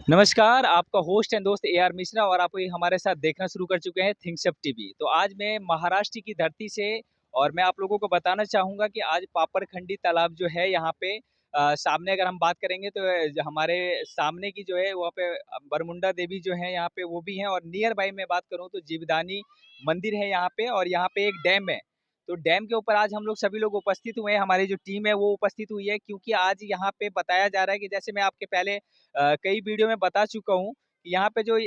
नमस्कार, आपका host and दोस्त ए आर मिश्रा और आप ये हमारे साथ देखना शुरू कर चुके हैं थिंग्स अप टीवी। तो आज मैं महाराष्ट्र की धरती से और मैं आप लोगों को बताना चाहूँगा कि आज पापड़खंडी तालाब जो है यहाँ पे सामने अगर हम बात करेंगे तो हमारे सामने की जो है वहाँ पे बरमुंडा देवी जो है यहाँ पे वो भी हैं और नियर बाय मैं बात करूँ तो जीवदानी मंदिर है यहाँ पे और यहाँ पे एक डैम है। तो डैम के ऊपर आज हम लोग सभी लोग उपस्थित हुए हैं, हमारी जो टीम है वो उपस्थित हुई है क्योंकि आज यहाँ पे बताया जा रहा है कि जैसे मैं आपके पहले कई वीडियो में बता चुका हूँ कि यहाँ पे जो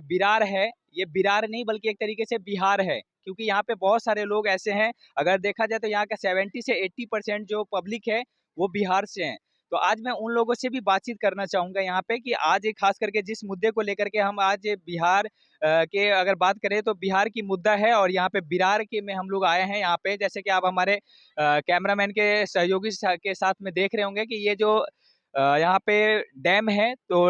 बिरार है, ये बिरार नहीं बल्कि एक तरीके से बिहार है क्योंकि यहाँ पे बहुत सारे लोग ऐसे हैं, अगर देखा जाए तो यहाँ का 70 से 80% जो पब्लिक है वो बिहार से हैं। तो आज मैं उन लोगों से भी बातचीत करना चाहूँगा यहाँ पे कि आज एक खास करके जिस मुद्दे को लेकर के हम आज बिहार के अगर बात करें तो बिहार की मुद्दा है और यहाँ पे बिरार के में हम लोग आए हैं यहाँ पे, जैसे कि आप हमारे कैमरामैन के सहयोगी के साथ में देख रहे होंगे कि ये जो यहाँ पे डैम है तो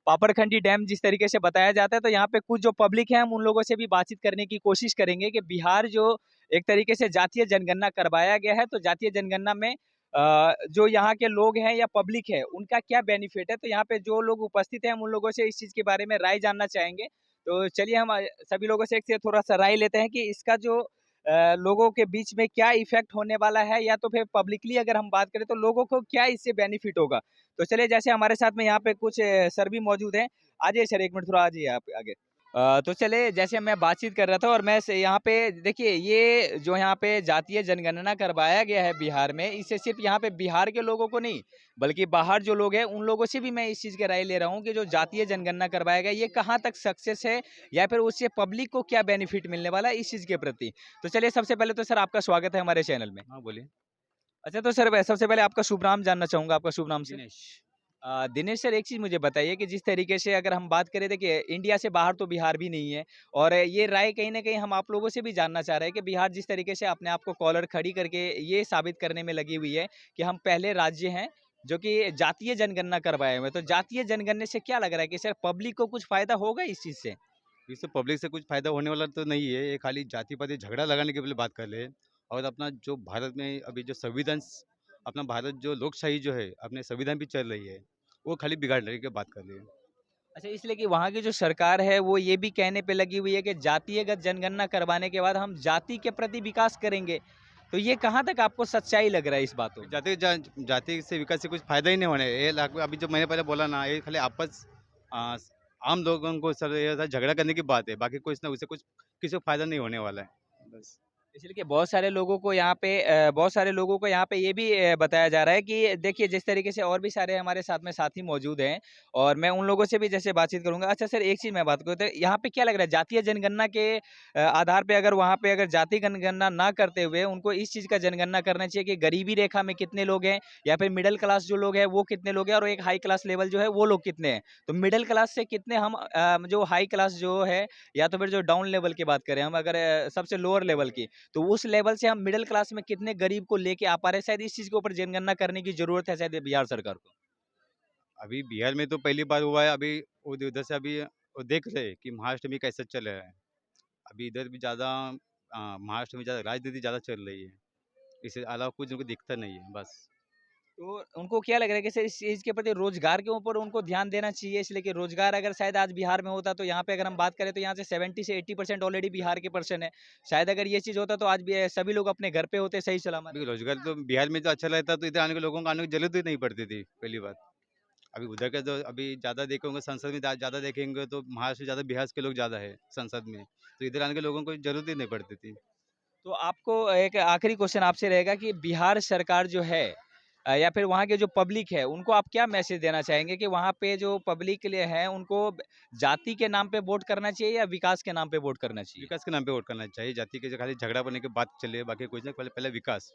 पापड़खंडी डैम जिस तरीके से बताया जाता है, तो यहाँ पे कुछ जो पब्लिक है हम उन लोगों से भी बातचीत करने की कोशिश करेंगे कि बिहार जो एक तरीके से जातीय जनगणना करवाया गया है, तो जातीय जनगणना में जो यहाँ के लोग हैं या पब्लिक है उनका क्या बेनिफिट है। तो यहाँ पे जो लोग उपस्थित हैं हम उन लोगों से इस चीज़ के बारे में राय जानना चाहेंगे। तो चलिए हम सभी लोगों से एक से थोड़ा सा राय लेते हैं कि इसका जो लोगों के बीच में क्या इफेक्ट होने वाला है या तो फिर पब्लिकली अगर हम बात करें तो लोगों को क्या इससे बेनिफिट होगा। तो चलिए जैसे हमारे साथ में यहाँ पे कुछ सर भी मौजूद हैं। आ जाइए सर, 1 मिनट थोड़ा आ जाइए आप आगे। तो चलिए जैसे मैं बातचीत कर रहा था और मैं से यहाँ पे देखिए ये जो यहाँ पे जातीय जनगणना करवाया गया है बिहार में, इससे सिर्फ यहाँ पे बिहार के लोगों को नहीं बल्कि बाहर जो लोग हैं उन लोगों से भी मैं इस चीज़ की राय ले रहा हूँ कि जो जातीय जनगणना करवाया गया ये कहाँ तक सक्सेस है या फिर उससे पब्लिक को क्या बेनिफिट मिलने वाला है इस चीज़ के प्रति। तो चलिए सबसे पहले तो सर आपका स्वागत है हमारे चैनल में। हाँ, बोलिए। अच्छा तो सर मैं सबसे पहले आपका शुभ नाम जानना चाहूँगा, आपका शुभ नाम से? दिनेश। दिनेश सर एक चीज़ मुझे बताइए कि जिस तरीके से अगर हम बात करें, देखिए इंडिया से बाहर तो बिहार भी नहीं है और ये राय कहीं न कहीं हम आप लोगों से भी जानना चाह रहे हैं कि बिहार जिस तरीके से अपने आप को कॉलर खड़ी करके ये साबित करने में लगी हुई है कि हम पहले राज्य हैं जो कि जातीय जनगणना करवाए हुए हैं। तो जातीय जनगणना से क्या लग रहा है कि सर पब्लिक को कुछ फ़ायदा होगा इस चीज़ से? इससे पब्लिक से कुछ फ़ायदा होने वाला तो नहीं है, ये खाली जाति-पाति झगड़ा लगाने की पहले बात कर ले। और अपना जो भारत में अभी जो अपना भारत जो लोकशाही जो है, अपने संविधान भी चल रही है, वो खाली बिगाड़ने की बात कर रही है। अच्छा, इसलिए कि वहाँ की जो सरकार है वो ये भी कहने पे लगी हुई है कि जातिगत जनगणना करवाने के बाद हम जाति के प्रति विकास करेंगे। तो ये कहाँ तक आपको सच्चाई लग रहा है इस बातों में? जाति से विकास से कुछ फ़ायदा ही नहीं होने है। ये लाख अभी जो मैंने पहले बोला ना, ये खाली अ, आम लोगों को सर ये सब झगड़ा करने की बात है, बाकी कुछ ना उससे कुछ किसी को फ़ायदा नहीं होने वाला है, बस। इसलिए कि बहुत सारे लोगों को यहाँ पे ये भी बताया जा रहा है कि देखिए जिस तरीके से और भी सारे हमारे साथ में साथी मौजूद हैं और मैं उन लोगों से भी जैसे बातचीत करूँगा। अच्छा सर एक चीज़ मैं बात करूँ तो यहाँ पे क्या लग रहा है जातीय जनगणना के आधार पे अगर वहाँ पे अगर जाति जनगणना ना करते हुए उनको इस चीज़ का जनगणना करना चाहिए कि गरीबी रेखा में कितने लोग हैं या फिर मिडल क्लास जो लोग हैं वो कितने लोग हैं और एक हाई क्लास लेवल जो है वो लोग कितने हैं। तो मिडल क्लास से कितने हम जो हाई क्लास जो है या तो फिर जो डाउन लेवल की बात करें हम अगर सबसे लोअर लेवल की, तो उस लेवल से हम मिडिल क्लास में कितने गरीब को लेके आ पा रहे हैं, शायद इस चीज़ के ऊपर जनगणना करने की ज़रूरत है शायद बिहार सरकार को। अभी बिहार में तो पहली बार हुआ है, अभी उधर से अभी वो देख रहे हैं कि महाराष्ट्र में कैसे चल रहा है। अभी इधर भी ज़्यादा महाराष्ट्र में ज़्यादा राजनीति ज़्यादा चल रही है। इसके अलावा कुछ उनको दिखता नहीं है, बस। तो उनको क्या लग रहा है कि सर इस चीज़ के प्रति रोज़गार के ऊपर उनको ध्यान देना चाहिए, इसलिए कि रोज़गार अगर शायद आज बिहार में होता तो यहाँ पे अगर हम बात करें तो यहाँ से 70 से 80% ऑलरेडी बिहार के पर्सन है। शायद अगर ये चीज़ होता तो आज भी सभी लोग अपने घर पे होते सही सलामत। अभी रोज़गार तो बिहार में तो अच्छा रहता तो इधर आने के लोगों को आने की ज़रूरत ही नहीं पड़ती थी, पहली बात। अभी उधर का जो अभी ज़्यादा देखे होंगे संसद में ज़्यादा देखेंगे तो महाराष्ट्र से ज़्यादा बिहार के लोग ज़्यादा है संसद में। तो इधर आने के लोगों को ज़रूरत ही नहीं पड़ती थी। तो आपको एक आखिरी क्वेश्चन आपसे रहेगा कि बिहार सरकार जो है या फिर वहाँ के जो पब्लिक है उनको आप क्या मैसेज देना चाहेंगे कि वहाँ पे जो पब्लिक के लिए है उनको जाति के नाम पे वोट करना चाहिए या विकास के नाम पे वोट करना चाहिए? विकास के नाम पे वोट करना चाहिए, जाति के जो खाली झगड़ा बनने की बात चल रही है, बाकी कुछ नहीं, पहले पहले विकास।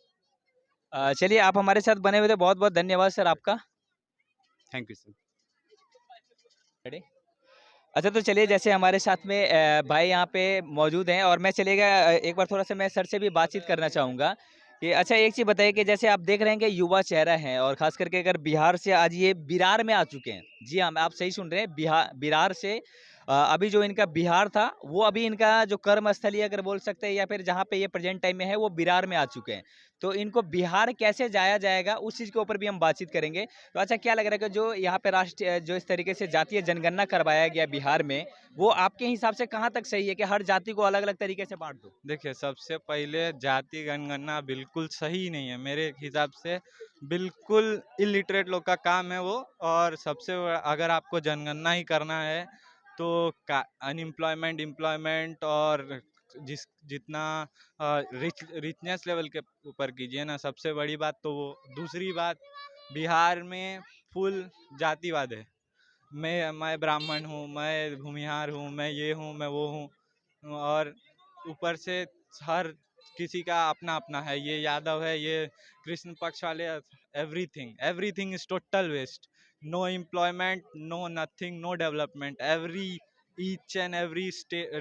चलिए आप हमारे साथ बने हुए थे, बहुत बहुत धन्यवाद सर आपका। Thank you sir. रेडी? अच्छा तो चलिए जैसे हमारे साथ में भाई यहाँ पे मौजूद हैं और मैं चलिएगा एक बार थोड़ा सा मैं सर से भी बातचीत करना चाहूँगा कि अच्छा एक चीज़ बताइए कि जैसे आप देख रहे हैं कि युवा चेहरा है और खास करके अगर बिहार से आज ये बिरार में आ चुके हैं। जी हाँ, आप सही सुन रहे हैं, बिहार बिरार से अभी जो इनका बिहार था, वो अभी इनका जो कर्मस्थली अगर बोल सकते हैं या फिर जहाँ पे ये प्रेज़ेंट टाइम में है, वो विरार में आ चुके हैं। तो इनको बिहार कैसे जाया जाएगा, उस चीज़ के ऊपर भी हम बातचीत करेंगे। तो अच्छा क्या लग रहा है कि जो यहाँ पे राष्ट्रीय जो इस तरीके से जातीय जनगणना करवाया गया बिहार में, वो आपके हिसाब से कहाँ तक सही है कि हर जाति को अलग-अलग तरीके से बाँट दो? देखिए, सबसे पहले जाति जनगणना बिल्कुल सही नहीं है मेरे हिसाब से। बिल्कुल इलिटरेट लोग का काम है वो। और अगर आपको जनगणना ही करना है तो अनएम्प्लॉयमेंट, एम्प्लॉयमेंट और जितना रिचनेस लेवल के ऊपर कीजिए ना, सबसे बड़ी बात तो वो। दूसरी बात, बिहार में फुल जातिवाद है। मैं ब्राह्मण हूँ, मैं भूमिहार हूँ, मैं ये हूँ, मैं वो हूँ। और ऊपर से हर किसी का अपना अपना है, ये यादव है, ये कृष्ण पक्ष वाले। Everything everything is total waste. No employment, no nothing, no development. Each and every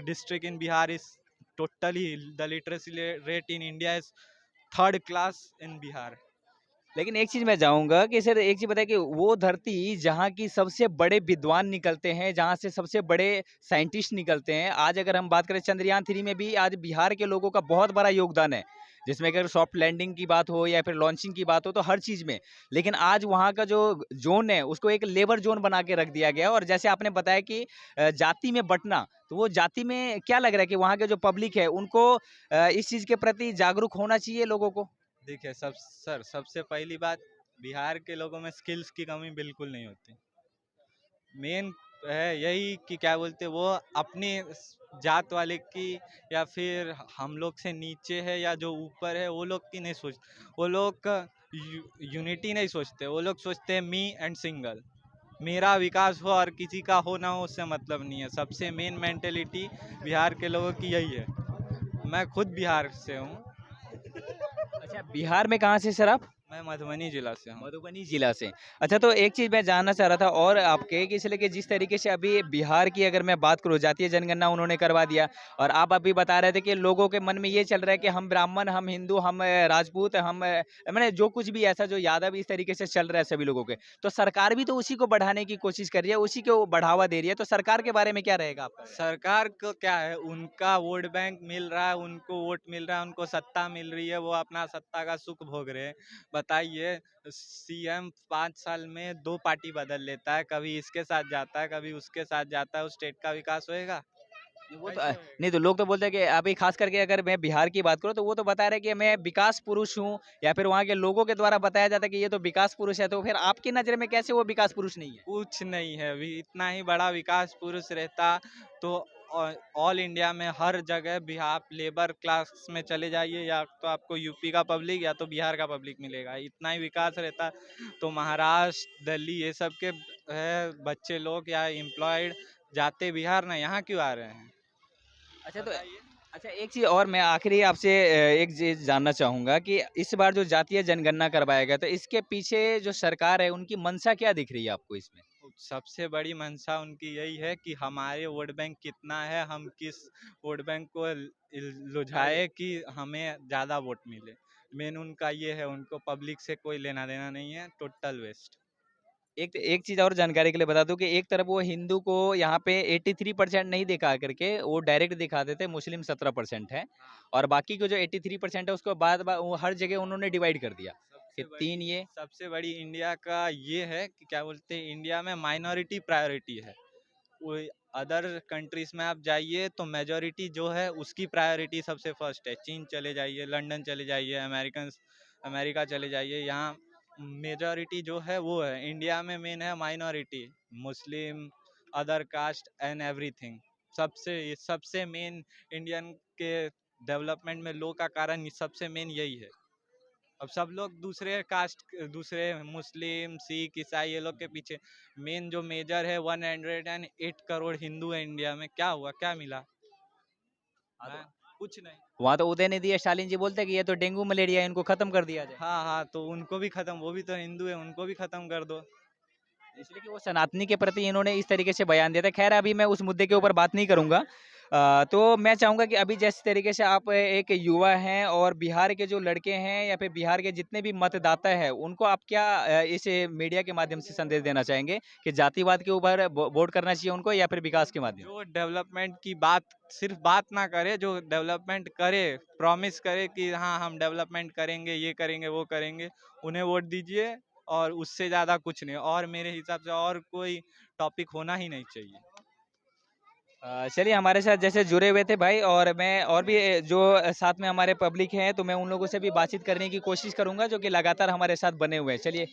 district in Bihar is totally, the literacy rate in India is third class in Bihar. लेकिन एक चीज़ मैं चाहूँगा कि सर एक चीज़ बताइए कि वो धरती जहाँ की सबसे बड़े विद्वान निकलते हैं, जहाँ से सबसे बड़े साइंटिस्ट निकलते हैं, आज अगर हम बात करें चंद्रयान 3 में भी आज बिहार के लोगों का बहुत बड़ा योगदान है। जिसमें अगर सॉफ्ट लैंडिंग की बात हो या फिर लॉन्चिंग की बात हो तो हर चीज़ में। लेकिन आज वहाँ का जो ज़ोन है उसको एक लेबर ज़ोन बना के रख दिया गया है और जैसे आपने बताया कि जाति में बँटना, तो वो जाति में क्या लग रहा है कि वहाँ के जो पब्लिक है उनको इस चीज़ के प्रति जागरूक होना चाहिए लोगों को? देखिए, सबसे पहली बात, बिहार के लोगों में स्किल्स की कमी बिल्कुल नहीं होती। मेन है यही कि क्या बोलते, वो अपनी जात वाले की या फिर हम लोग से नीचे है या जो ऊपर है, वो लोग की नहीं सोचते। वो लोग का यूनिटी नहीं सोचते। वो लोग सोचते हैं मी एंड सिंगल। मेरा विकास हो और किसी का हो ना हो, उससे मतलब नहीं है। सबसे मेन मेंटेलिटी बिहार के लोगों की यही है। मैं खुद बिहार से हूँ। अच्छा, बिहार में कहाँ से सर आप? मैं मधुबनी जिला से हूँ। मधुबनी जिला से। अच्छा तो एक चीज़ मैं जानना चाह रहा था और आपके कि इसलिए कि जिस तरीके से अभी बिहार की अगर मैं बात करूँ जातीय जनगणना उन्होंने करवा दिया और आप अभी बता रहे थे कि लोगों के मन में ये चल रहा है कि हम ब्राह्मण, हम हिंदू, हम राजपूत, हम माने जो कुछ भी ऐसा जो यादव इस तरीके से चल रहा है सभी लोगों के। तो सरकार भी तो उसी को बढ़ाने की कोशिश कर रही है, उसी को बढ़ावा दे रही है। तो सरकार के बारे में क्या रहेगा आपका? सरकार को क्या है, उनका वोट बैंक मिल रहा है, उनको वोट मिल रहा है, उनको सत्ता मिल रही है, वो अपना सत्ता का सुख भोग रहे हैं। बताइए, सीएम 5 साल में 2 पार्टी बदल लेता है, कभी इसके साथ जाता है, कभी उसके साथ जाता है, उस स्टेट का विकास होएगा? वो तो कैसे होएगा? नहीं तो लोग तो बोलते हैं कि अभी खास करके अगर मैं बिहार की बात करूँ तो वो तो बता रहे हैं कि मैं विकास पुरुष हूँ या फिर वहाँ के लोगों के द्वारा बताया जाता है कि ये तो विकास पुरुष है। तो फिर आपकी नज़र में कैसे वो विकास पुरुष नहीं है? कुछ नहीं है। इतना ही बड़ा विकास पुरुष रहता तो ऑल इंडिया में हर जगह भी आप लेबर क्लास में चले जाइए, या तो आपको यूपी का पब्लिक या तो बिहार का पब्लिक मिलेगा। इतना ही विकास रहता तो महाराष्ट्र, दिल्ली, ये सब के है बच्चे लोग या एम्प्लॉयड जाते बिहार ना, यहाँ क्यों आ रहे हैं? अच्छा तो बताइए। अच्छा एक चीज़ और मैं आखिरी आपसे एक चीज़ जानना चाहूँगा कि इस बार जो जातीय जनगणना करवाया गया तो इसके पीछे जो सरकार है उनकी मंशा क्या दिख रही है आपको इसमें? सबसे बड़ी मंशा उनकी यही है कि हमारे वोट बैंक कितना है, हम किस वोट बैंक को लुझाए कि हमें ज़्यादा वोट मिले। मेन उनका ये है, उनको पब्लिक से कोई लेना देना नहीं है, टोटल वेस्ट। एक चीज़ और जानकारी के लिए बता दूँ कि एक तरफ वो हिंदू को यहाँ पे 83% नहीं दिखा करके वो डायरेक्ट दिखा देते मुस्लिम 17% है और बाकी को जो 83% है उसको वो हर जगह उन्होंने डिवाइड कर दिया कि सबसे बड़ी 3 ये। सबसे बड़ी इंडिया का ये है कि क्या बोलते हैं, इंडिया में माइनॉरिटी प्रायोरिटी है। वो अदर कंट्रीज में आप जाइए तो मेजोरिटी जो है उसकी प्रायोरिटी सबसे फर्स्ट है। चीन चले जाइए, लंदन चले जाइए, अमेरिका चले जाइए, यहाँ मेजोरिटी जो है वो है। इंडिया में मेन है minority, Muslim, other caste and everything. सबसे मेन इंडियन के डेवलपमेंट में लो का कारण सबसे मेन यही है। अब सब लोग दूसरे कास्ट, दूसरे मुस्लिम, सिख, ईसाई, ये लोग के पीछे। मेन जो मेजर है, 108 करोड़ हिंदू है इंडिया में। क्या हुआ, क्या मिला? हाँ, मैं कुछ नहीं। वहाँ तो उदयनिधि स्टालिन जी बोलते हैं कि ये तो डेंगू मलेरिया है, इनको खत्म कर दिया जाए। हाँ हाँ, तो उनको भी खत्म, वो भी तो हिंदू है, उनको भी खत्म कर दो। इसलिए कि वो सनातनी के प्रति इन्होंने इस तरीके से बयान दिया था। खैर अभी मैं उस मुद्दे के ऊपर बात नहीं करूंगा। तो मैं चाहूँगा कि अभी जिस तरीके से आप एक युवा हैं और बिहार के जो लड़के हैं या फिर बिहार के जितने भी मतदाता हैं, उनको आप क्या इस मीडिया के माध्यम से संदेश देना चाहेंगे कि जातिवाद के ऊपर वोट करना चाहिए उनको या फिर विकास के माध्यम? जो डेवलपमेंट की बात सिर्फ बात ना करे, जो डेवलपमेंट करे, प्रॉमिस करे कि हाँ हम डेवलपमेंट करेंगे, ये करेंगे, वो करेंगे, उन्हें वोट दीजिए। और उससे ज़्यादा कुछ नहीं, और मेरे हिसाब से और कोई टॉपिक होना ही नहीं चाहिए। चलिए हमारे साथ जैसे जुड़े हुए थे भाई और मैं और भी जो साथ में हमारे पब्लिक हैं तो मैं उन लोगों से भी बातचीत करने की कोशिश करूंगा जो कि लगातार हमारे साथ बने हुए हैं। चलिए